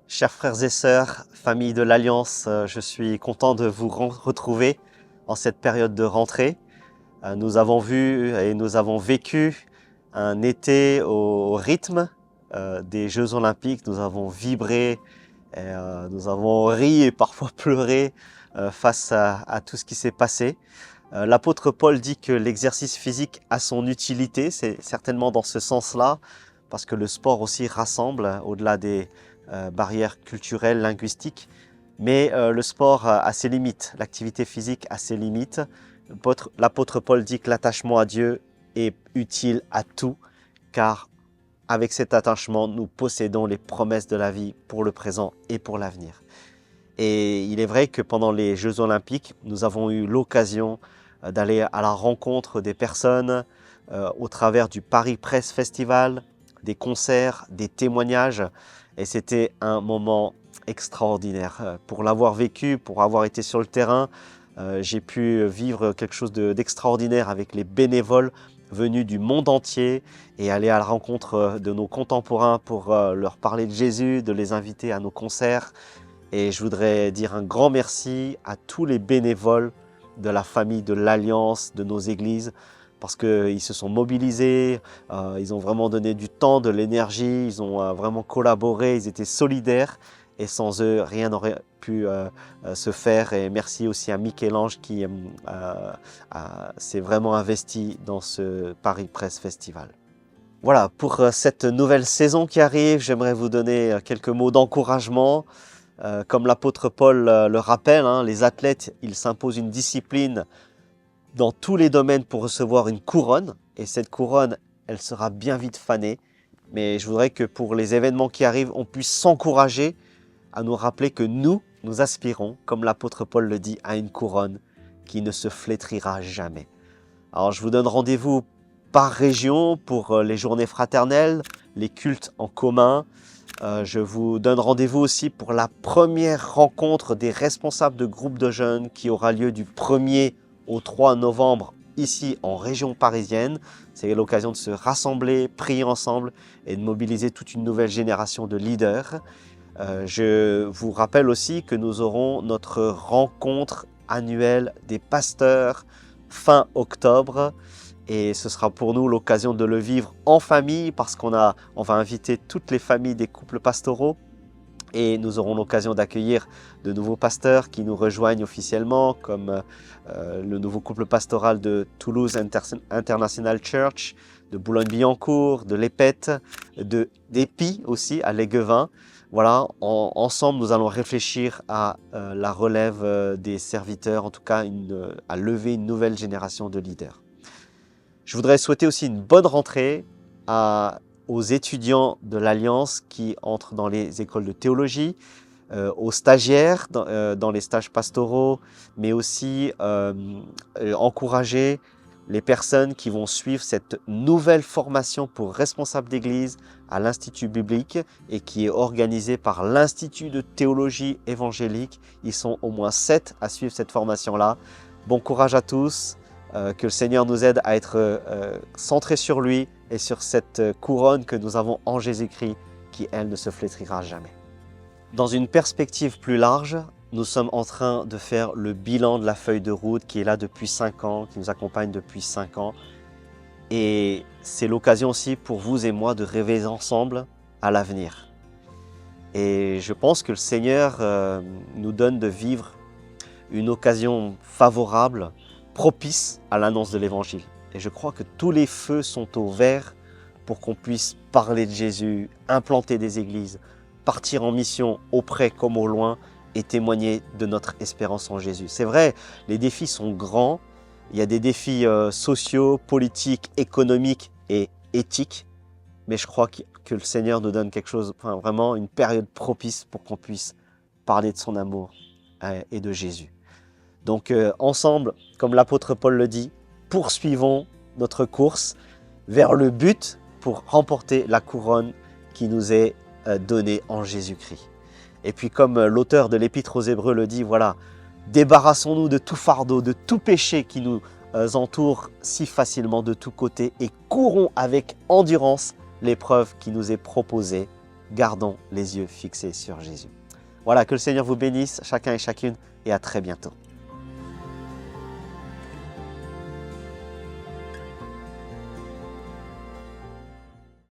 Chers frères et sœurs, famille de l'Alliance, je suis content de vous retrouver en cette période de rentrée. Nous avons vu et nous avons vécu un été au rythme des Jeux Olympiques. Nous avons vibré, nous avons ri et parfois pleuré face à tout ce qui s'est passé. L'apôtre Paul dit que l'exercice physique a son utilité, c'est certainement dans ce sens-là, parce que le sport aussi rassemble au-delà des barrières culturelles, linguistiques. Mais le sport a ses limites, l'activité physique a ses limites. L'apôtre Paul dit que l'attachement à Dieu est utile à tout, car avec cet attachement, nous possédons les promesses de la vie pour le présent et pour l'avenir. Et il est vrai que pendant les Jeux Olympiques, nous avons eu l'occasion d'aller à la rencontre des personnes au travers du Paris Presse Festival, des concerts, des témoignages. Et c'était un moment extraordinaire. Pour l'avoir vécu, pour avoir été sur le terrain, j'ai pu vivre quelque chose d'extraordinaire avec les bénévoles venus du monde entier et aller à la rencontre de nos contemporains pour leur parler de Jésus, de les inviter à nos concerts. Et je voudrais dire un grand merci à tous les bénévoles de la famille de l'Alliance, de nos églises, parce qu'ils se sont mobilisés, ils ont vraiment donné du temps, de l'énergie, ils ont vraiment collaboré, ils étaient solidaires et sans eux, rien n'aurait pu se faire. Et merci aussi à Michel-Ange qui s'est vraiment investi dans ce Paris Presse Festival. Voilà, pour cette nouvelle saison qui arrive, j'aimerais vous donner quelques mots d'encouragement. Comme l'apôtre Paul le rappelle, les athlètes, ils s'imposent une discipline dans tous les domaines pour recevoir une couronne. Et cette couronne, elle sera bien vite fanée. Mais je voudrais que pour les événements qui arrivent, on puisse s'encourager à nous rappeler que nous aspirons, comme l'apôtre Paul le dit, à une couronne qui ne se flétrira jamais. Alors je vous donne rendez-vous par région pour les journées fraternelles, les cultes en commun. Je vous donne rendez-vous aussi pour la première rencontre des responsables de groupes de jeunes qui aura lieu du 1er au 3 novembre ici en région parisienne. C'est l'occasion de se rassembler, prier ensemble et de mobiliser toute une nouvelle génération de leaders. Je vous rappelle aussi que nous aurons notre rencontre annuelle des pasteurs fin octobre. Et ce sera pour nous l'occasion de le vivre en famille parce qu'on va inviter toutes les familles des couples pastoraux et nous aurons l'occasion d'accueillir de nouveaux pasteurs qui nous rejoignent officiellement comme le nouveau couple pastoral de Toulouse International Church, de Boulogne-Billancourt, de l'Épette, d'Épis aussi à Léguevin. Voilà, ensemble nous allons réfléchir à la relève des serviteurs, en tout cas à lever une nouvelle génération de leaders. Je voudrais souhaiter aussi une bonne rentrée aux étudiants de l'Alliance qui entrent dans les écoles de théologie, aux stagiaires dans les stages pastoraux, mais aussi encourager les personnes qui vont suivre cette nouvelle formation pour responsable d'église à l'Institut biblique et qui est organisée par l'Institut de théologie évangélique. Ils sont au moins 7 à suivre cette formation-là. Bon courage à tous. Que le Seigneur nous aide à être centrés sur lui et sur cette couronne que nous avons en Jésus-Christ qui, elle, ne se flétrira jamais. Dans une perspective plus large, nous sommes en train de faire le bilan de la feuille de route qui est là depuis 5 ans, qui nous accompagne depuis 5 ans. Et c'est l'occasion aussi pour vous et moi de rêver ensemble à l'avenir. Et je pense que le Seigneur nous donne de vivre une occasion favorable, propice à l'annonce de l'Évangile. Et je crois que tous les feux sont au vert pour qu'on puisse parler de Jésus, implanter des églises, partir en mission auprès comme au loin et témoigner de notre espérance en Jésus. C'est vrai, les défis sont grands. Il y a des défis sociaux, politiques, économiques et éthiques. Mais je crois que le Seigneur nous donne quelque chose, vraiment une période propice pour qu'on puisse parler de son amour et de Jésus. Donc ensemble, comme l'apôtre Paul le dit, poursuivons notre course vers le but pour remporter la couronne qui nous est donnée en Jésus-Christ. Et puis comme l'auteur de l'Épître aux Hébreux le dit, voilà, débarrassons-nous de tout fardeau, de tout péché qui nous entoure si facilement de tous côtés et courons avec endurance l'épreuve qui nous est proposée gardons les yeux fixés sur Jésus. Voilà, que le Seigneur vous bénisse, chacun et chacune, et à très bientôt.